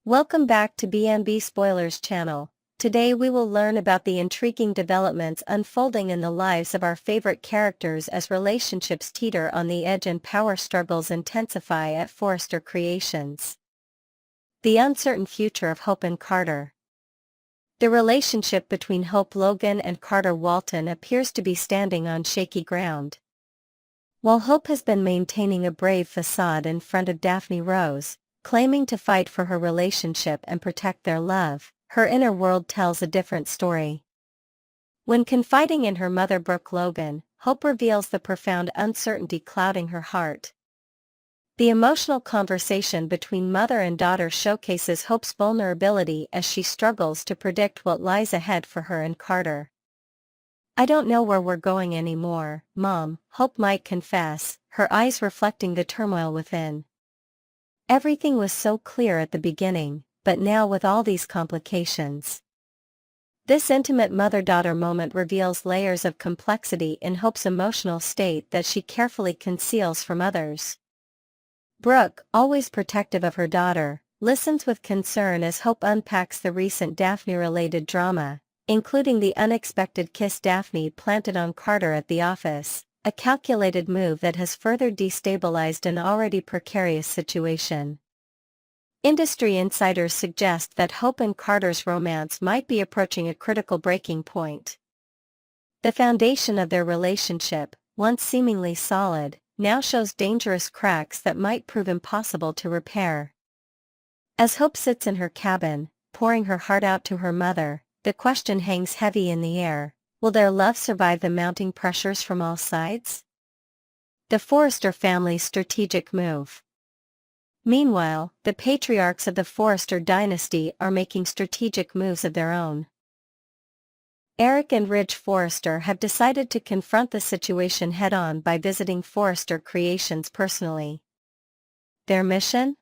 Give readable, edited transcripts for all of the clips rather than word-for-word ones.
Welcome back to BMB Spoilers channel. Today we will learn about the intriguing developments unfolding in the lives of our favorite characters as relationships teeter on the edge and power struggles intensify at Forrester Creations. The uncertain future of Hope and Carter. The relationship between Hope Logan and Carter Walton appears to be standing on shaky ground. While Hope has been maintaining a brave facade in front of Daphne Rose, claiming to fight for her relationship and protect their love, her inner world tells a different story. When confiding in her mother Brooke Logan, Hope reveals the profound uncertainty clouding her heart. The emotional conversation between mother and daughter showcases Hope's vulnerability as she struggles to predict what lies ahead for her and Carter. "I don't know where we're going anymore, Mom," Hope might confess, her eyes reflecting the turmoil within. "Everything was so clear at the beginning, but now with all these complications." This intimate mother-daughter moment reveals layers of complexity in Hope's emotional state that she carefully conceals from others. Brooke, always protective of her daughter, listens with concern as Hope unpacks the recent Daphne-related drama, including the unexpected kiss Daphne planted on Carter at the office, a calculated move that has further destabilized an already precarious situation. Industry insiders suggest that Hope and Carter's romance might be approaching a critical breaking point. The foundation of their relationship, once seemingly solid, now shows dangerous cracks that might prove impossible to repair. As Hope sits in her cabin, pouring her heart out to her mother, the question hangs heavy in the air: will their love survive the mounting pressures from all sides? The Forrester family's strategic move. Meanwhile, the patriarchs of the Forrester dynasty are making strategic moves of their own. Eric and Ridge Forrester have decided to confront the situation head-on by visiting Forrester Creations personally. Their mission?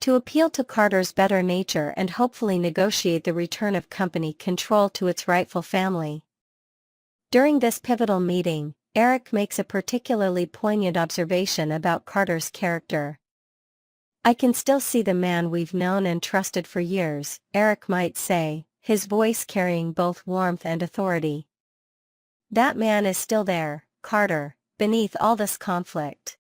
To appeal to Carter's better nature and hopefully negotiate the return of company control to its rightful family. During this pivotal meeting, Eric makes a particularly poignant observation about Carter's character. "I can still see the man we've known and trusted for years," Eric might say, his voice carrying both warmth and authority. "That man is still there, Carter, beneath all this conflict."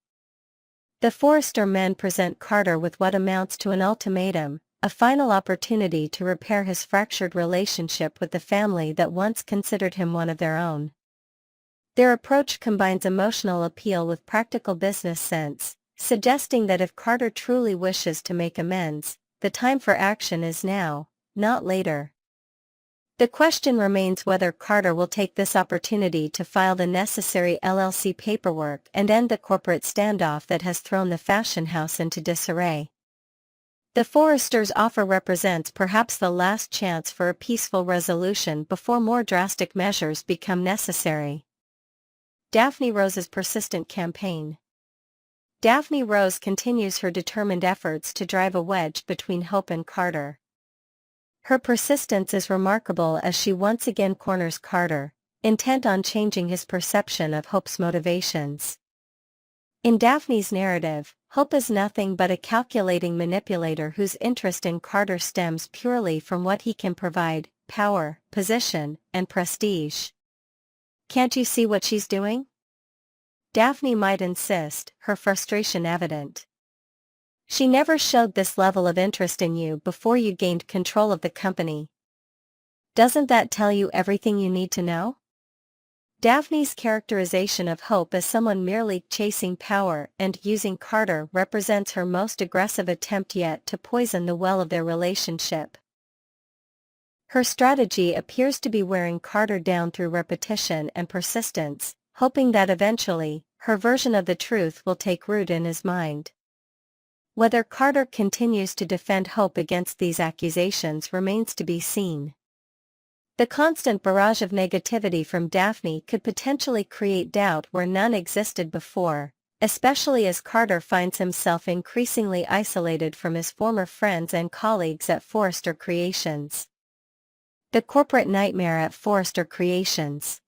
The Forrester men present Carter with what amounts to an ultimatum, a final opportunity to repair his fractured relationship with the family that once considered him one of their own. Their approach combines emotional appeal with practical business sense, suggesting that if Carter truly wishes to make amends, the time for action is now, not later. The question remains whether Carter will take this opportunity to file the necessary LLC paperwork and end the corporate standoff that has thrown the fashion house into disarray. The Forresters' offer represents perhaps the last chance for a peaceful resolution before more drastic measures become necessary. Daphne Rose's persistent campaign. Daphne Rose continues her determined efforts to drive a wedge between Hope and Carter. Her persistence is remarkable as she once again corners Carter, intent on changing his perception of Hope's motivations. In Daphne's narrative, Hope is nothing but a calculating manipulator whose interest in Carter stems purely from what he can provide: power, position, and prestige. "Can't you see what she's doing?" Daphne might insist, her frustration evident. "She never showed this level of interest in you before you gained control of the company. Doesn't that tell you everything you need to know?" Daphne's characterization of Hope as someone merely chasing power and using Carter represents her most aggressive attempt yet to poison the well of their relationship. Her strategy appears to be wearing Carter down through repetition and persistence, hoping that eventually, her version of the truth will take root in his mind. Whether Carter continues to defend Hope against these accusations remains to be seen. The constant barrage of negativity from Daphne could potentially create doubt where none existed before, especially as Carter finds himself increasingly isolated from his former friends and colleagues at Forrester Creations. The corporate nightmare at Forrester Creations.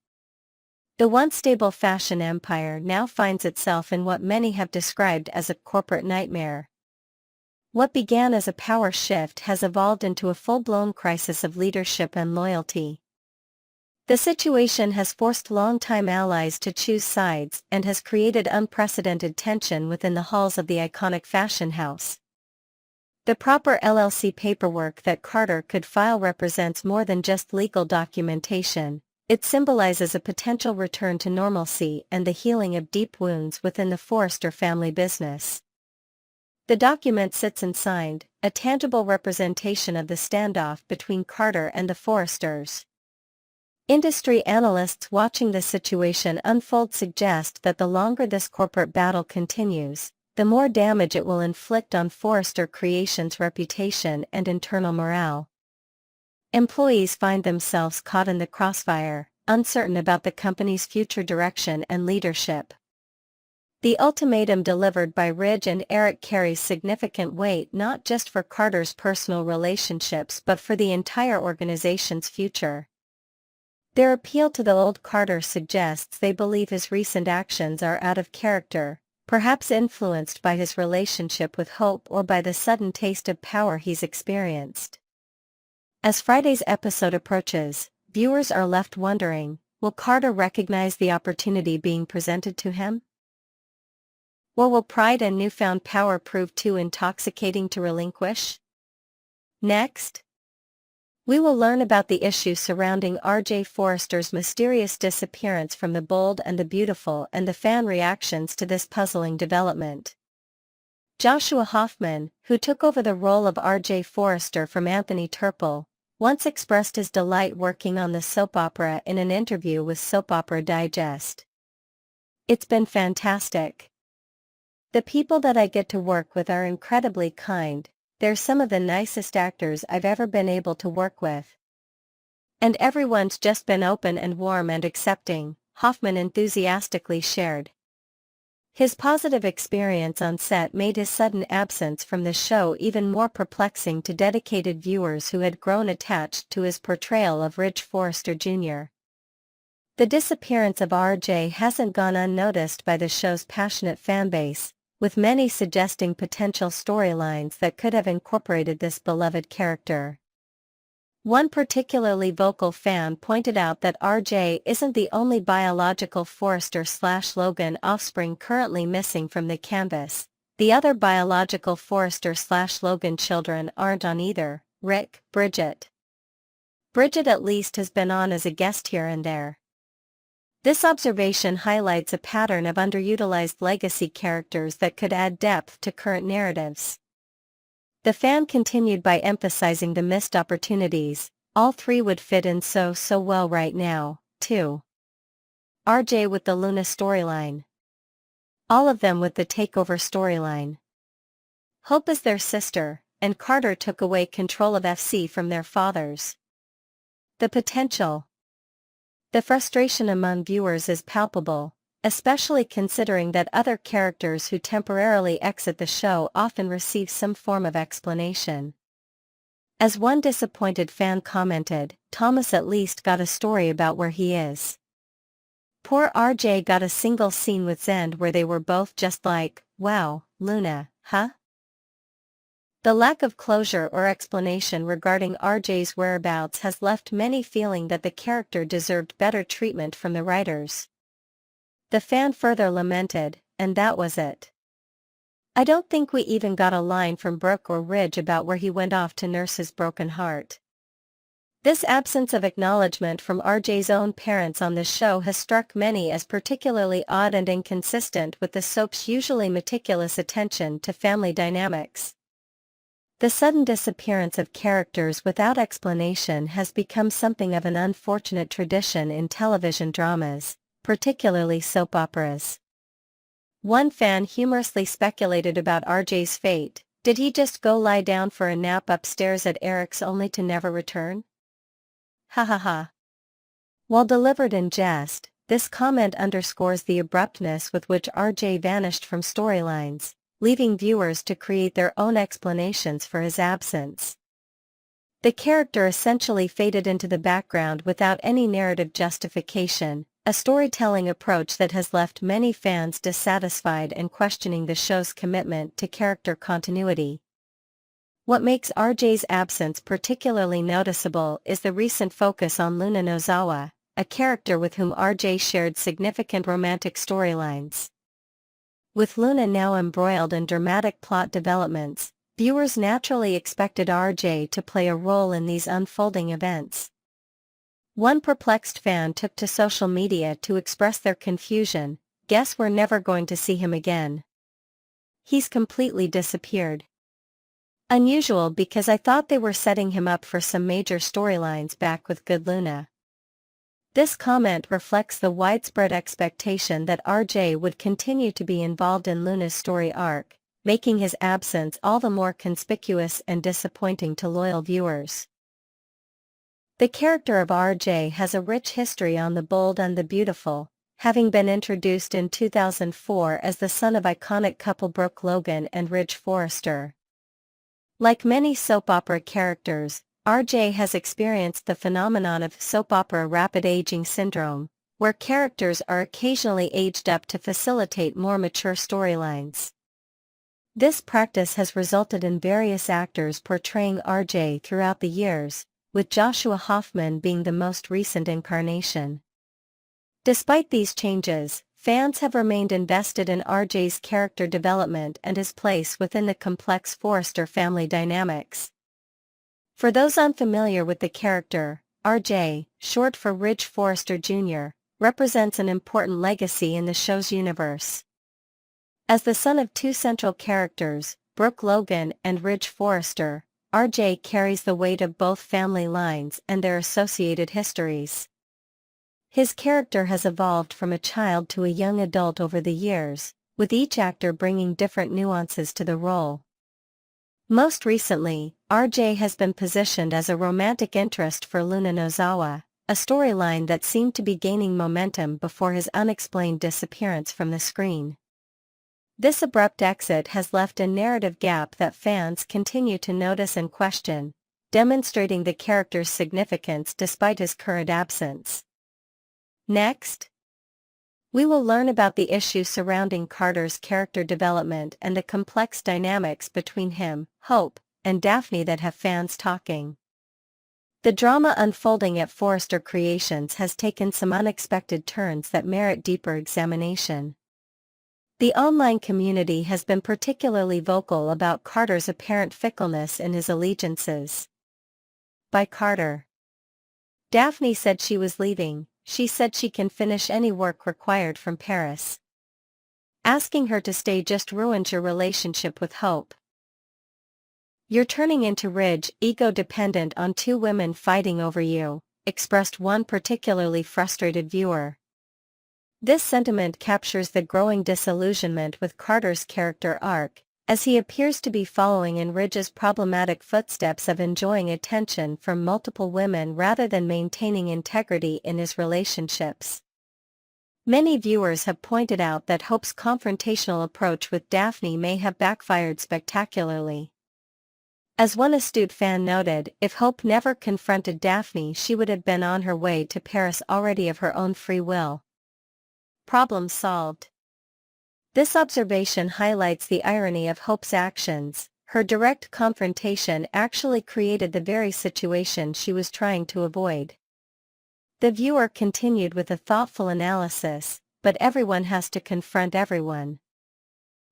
The once stable fashion empire now finds itself in what many have described as a corporate nightmare. What began as a power shift has evolved into a full-blown crisis of leadership and loyalty. The situation has forced longtime allies to choose sides and has created unprecedented tension within the halls of the iconic fashion house. The proper LLC paperwork that Carter could file represents more than just legal documentation. It symbolizes a potential return to normalcy and the healing of deep wounds within the Forrester family business. The document sits unsigned, a tangible representation of the standoff between Carter and the Forresters. Industry analysts watching the situation unfold suggest that the longer this corporate battle continues, the more damage it will inflict on Forrester Creations' reputation and internal morale. Employees find themselves caught in the crossfire, uncertain about the company's future direction and leadership. The ultimatum delivered by Ridge and Eric carries significant weight not just for Carter's personal relationships but for the entire organization's future. Their appeal to the old Carter suggests they believe his recent actions are out of character, perhaps influenced by his relationship with Hope or by the sudden taste of power he's experienced. As Friday's episode approaches, viewers are left wondering, will Carter recognize the opportunity being presented to him? Or will pride and newfound power prove too intoxicating to relinquish? Next, we will learn about the issues surrounding R.J. Forrester's mysterious disappearance from The Bold and the Beautiful and the fan reactions to this puzzling development. Joshua Hoffman, who took over the role of R.J. Forrester from Anthony Turple, once expressed his delight working on the soap opera in an interview with Soap Opera Digest. "It's been fantastic. The people that I get to work with are incredibly kind. They're some of the nicest actors I've ever been able to work with. And everyone's just been open and warm and accepting," Hoffman enthusiastically shared. His positive experience on set made his sudden absence from the show even more perplexing to dedicated viewers who had grown attached to his portrayal of Ridge Forrester Jr. The disappearance of R.J. hasn't gone unnoticed by the show's passionate fanbase, with many suggesting potential storylines that could have incorporated this beloved character. One particularly vocal fan pointed out that R.J. isn't the only biological Forrester/Logan offspring currently missing from the canvas. The other biological Forrester/Logan children aren't on either: Rick, Bridget. Bridget at least has been on as a guest here and there. This observation highlights a pattern of underutilized legacy characters that could add depth to current narratives. The fan continued by emphasizing the missed opportunities. All three would fit in so well right now, too. RJ with the Luna storyline. All of them with the takeover storyline. Hope is their sister, and Carter took away control of FC from their fathers. The potential. The frustration among viewers is palpable, especially considering that other characters who temporarily exit the show often receive some form of explanation. As one disappointed fan commented, "Thomas at least got a story about where he is. Poor RJ got a single scene with Zend where they were both just like, wow, Luna, huh?" The lack of closure or explanation regarding RJ's whereabouts has left many feeling that the character deserved better treatment from the writers. The fan further lamented, "And that was it. I don't think we even got a line from Brooke or Ridge about where he went off to nurse his broken heart." This absence of acknowledgement from RJ's own parents on the show has struck many as particularly odd and inconsistent with the soap's usually meticulous attention to family dynamics. The sudden disappearance of characters without explanation has become something of an unfortunate tradition in television dramas, particularly soap operas. One fan humorously speculated about RJ's fate: did he just go lie down for a nap upstairs at Eric's only to never return? Ha ha ha. While delivered in jest, this comment underscores the abruptness with which RJ vanished from storylines, leaving viewers to create their own explanations for his absence. The character essentially faded into the background without any narrative justification, a storytelling approach that has left many fans dissatisfied and questioning the show's commitment to character continuity. What makes RJ's absence particularly noticeable is the recent focus on Luna Nozawa, a character with whom RJ shared significant romantic storylines. With Luna now embroiled in dramatic plot developments, viewers naturally expected RJ to play a role in these unfolding events. One perplexed fan took to social media to express their confusion. "Guess we're never going to see him again. He's completely disappeared. Unusual because I thought they were setting him up for some major storylines back with Good Luna." This comment reflects the widespread expectation that RJ would continue to be involved in Luna's story arc, making his absence all the more conspicuous and disappointing to loyal viewers. The character of RJ has a rich history on The Bold and the Beautiful, having been introduced in 2004 as the son of iconic couple Brooke Logan and Ridge Forrester. Like many soap opera characters, RJ has experienced the phenomenon of soap opera rapid aging syndrome, where characters are occasionally aged up to facilitate more mature storylines. This practice has resulted in various actors portraying RJ throughout the years, with Joshua Hoffman being the most recent incarnation. Despite these changes, fans have remained invested in RJ's character development and his place within the complex Forrester family dynamics. For those unfamiliar with the character, RJ, short for Ridge Forrester Jr., represents an important legacy in the show's universe. As the son of two central characters, Brooke Logan and Ridge Forrester, RJ carries the weight of both family lines and their associated histories. His character has evolved from a child to a young adult over the years, with each actor bringing different nuances to the role. Most recently, RJ has been positioned as a romantic interest for Luna Nozawa, a storyline that seemed to be gaining momentum before his unexplained disappearance from the screen. This abrupt exit has left a narrative gap that fans continue to notice and question, demonstrating the character's significance despite his current absence. Next, we will learn about the issues surrounding Carter's character development and the complex dynamics between him, Hope, and Daphne that have fans talking. The drama unfolding at Forrester Creations has taken some unexpected turns that merit deeper examination. The online community has been particularly vocal about Carter's apparent fickleness in his allegiances. By Carter. Daphne said she was leaving. She said she can finish any work required from Paris. Asking her to stay just ruins your relationship with Hope. You're turning into Ridge, ego-dependent on two women fighting over you, expressed one particularly frustrated viewer. This sentiment captures the growing disillusionment with Carter's character arc, as he appears to be following in Ridge's problematic footsteps of enjoying attention from multiple women rather than maintaining integrity in his relationships. Many viewers have pointed out that Hope's confrontational approach with Daphne may have backfired spectacularly. As one astute fan noted, if Hope never confronted Daphne, she would have been on her way to Paris already of her own free will. Problem solved. This observation highlights the irony of Hope's actions. Her direct confrontation actually created the very situation she was trying to avoid. The viewer continued with a thoughtful analysis, but everyone has to confront everyone.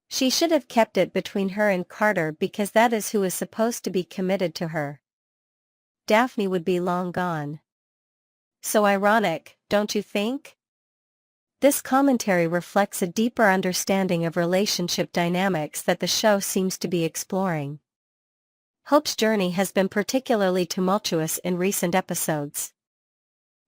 She should have kept it between her and Carter because that is who is supposed to be committed to her. Daphne would be long gone. So ironic, don't you think? This commentary reflects a deeper understanding of relationship dynamics that the show seems to be exploring. Hope's journey has been particularly tumultuous in recent episodes.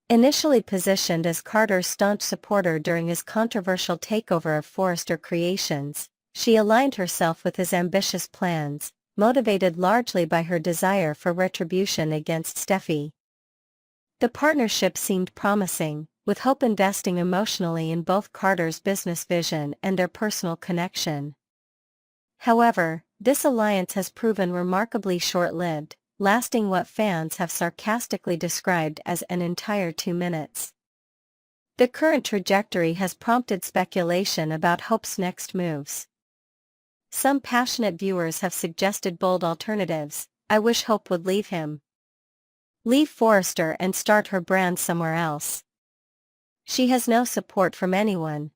Initially positioned as Carter's staunch supporter during his controversial takeover of Forrester Creations, she aligned herself with his ambitious plans, motivated largely by her desire for retribution against Steffi. The partnership seemed promising, with Hope investing emotionally in both Carter's business vision and their personal connection. However, this alliance has proven remarkably short-lived, lasting what fans have sarcastically described as an entire 2 minutes. The current trajectory has prompted speculation about Hope's next moves. Some passionate viewers have suggested bold alternatives. I wish Hope would leave him. Leave Forrester and start her brand somewhere else. She has no support from anyone.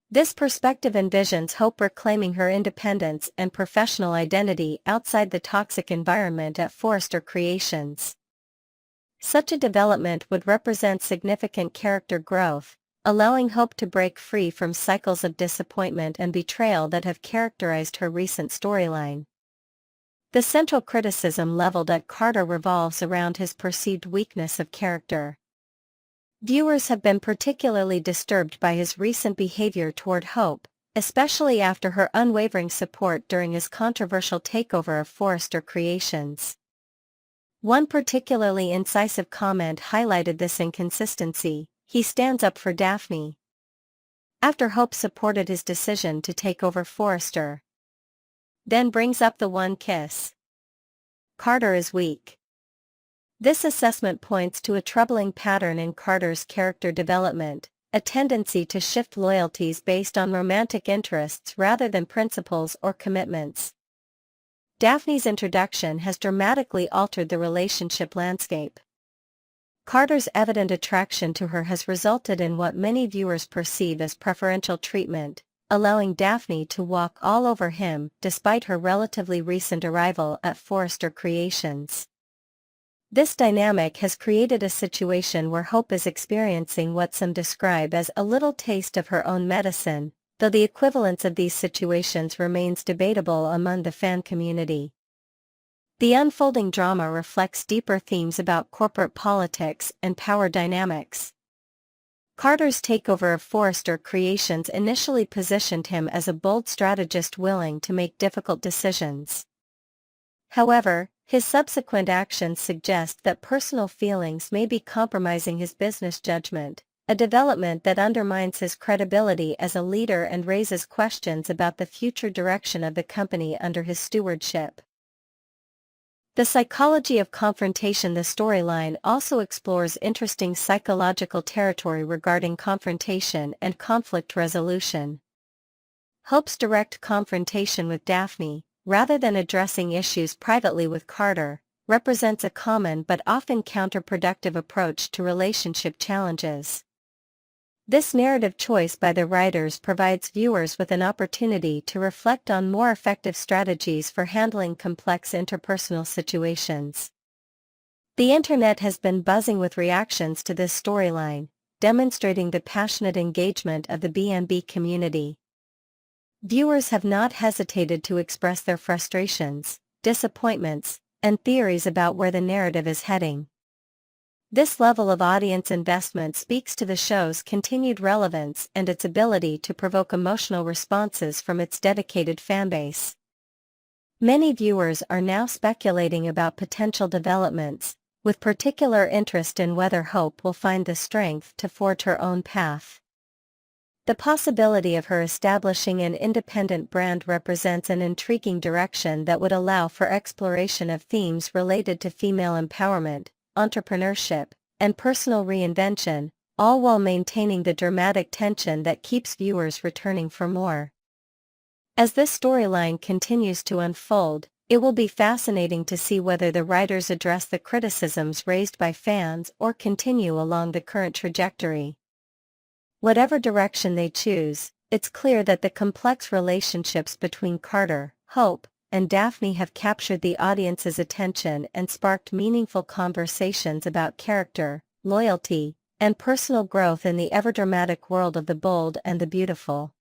This perspective envisions Hope reclaiming her independence and professional identity outside the toxic environment at Forrester Creations. Such a development would represent significant character growth, allowing Hope to break free from cycles of disappointment and betrayal that have characterized her recent storyline. The central criticism leveled at Carter revolves around his perceived weakness of character. Viewers have been particularly disturbed by his recent behavior toward Hope, especially after her unwavering support during his controversial takeover of Forrester Creations. One particularly incisive comment highlighted this inconsistency: he stands up for Daphne. After Hope supported his decision to take over Forrester, then brings up the one kiss. Carter is weak. This assessment points to a troubling pattern in Carter's character development, a tendency to shift loyalties based on romantic interests rather than principles or commitments. Daphne's introduction has dramatically altered the relationship landscape. Carter's evident attraction to her has resulted in what many viewers perceive as preferential treatment, allowing Daphne to walk all over him despite her relatively recent arrival at Forrester Creations. This dynamic has created a situation where Hope is experiencing what some describe as a little taste of her own medicine, though the equivalence of these situations remains debatable among the fan community. The unfolding drama reflects deeper themes about corporate politics and power dynamics. Carter's takeover of Forrester Creations initially positioned him as a bold strategist willing to make difficult decisions. However, his subsequent actions suggest that personal feelings may be compromising his business judgment, a development that undermines his credibility as a leader and raises questions about the future direction of the company under his stewardship. The psychology of confrontation. The storyline also explores interesting psychological territory regarding confrontation and conflict resolution. Hope's direct confrontation with Daphne, rather than addressing issues privately with Carter, represents a common but often counterproductive approach to relationship challenges. This narrative choice by the writers provides viewers with an opportunity to reflect on more effective strategies for handling complex interpersonal situations. The internet has been buzzing with reactions to this storyline, demonstrating the passionate engagement of the B&B community. Viewers have not hesitated to express their frustrations, disappointments, and theories about where the narrative is heading. This level of audience investment speaks to the show's continued relevance and its ability to provoke emotional responses from its dedicated fanbase. Many viewers are now speculating about potential developments, with particular interest in whether Hope will find the strength to forge her own path. The possibility of her establishing an independent brand represents an intriguing direction that would allow for exploration of themes related to female empowerment, entrepreneurship, and personal reinvention, all while maintaining the dramatic tension that keeps viewers returning for more. As this storyline continues to unfold, it will be fascinating to see whether the writers address the criticisms raised by fans or continue along the current trajectory. Whatever direction they choose, it's clear that the complex relationships between Carter, Hope, and Daphne have captured the audience's attention and sparked meaningful conversations about character, loyalty, and personal growth in the ever-dramatic world of the bold and the beautiful.